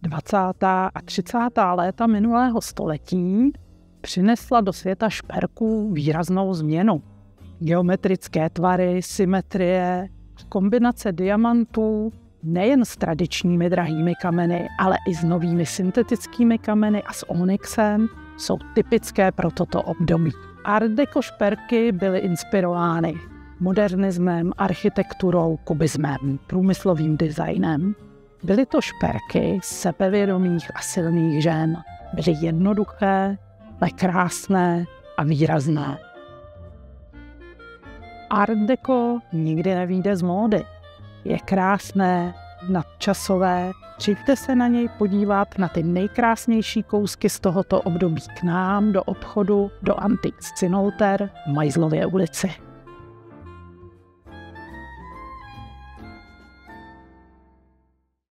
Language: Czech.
20. a 30. léta minulého století přinesla do světa šperků výraznou změnu. Geometrické tvary, symetrie, kombinace diamantů nejen s tradičními drahými kameny, ale i s novými syntetickými kameny a s onyxem jsou typické pro toto období. Art deco šperky byly inspirovány modernismem, architekturou, kubismem, průmyslovým designem. Byly to šperky sebevědomých a silných žen. Byly jednoduché, ale krásné a výrazné. Art deco nikdy nevyjde z módy. Je krásné, nadčasové. Přijďte se na něj podívat na ty nejkrásnější kousky z tohoto období k nám do obchodu do Antiques Cinolter v Majzlově ulici.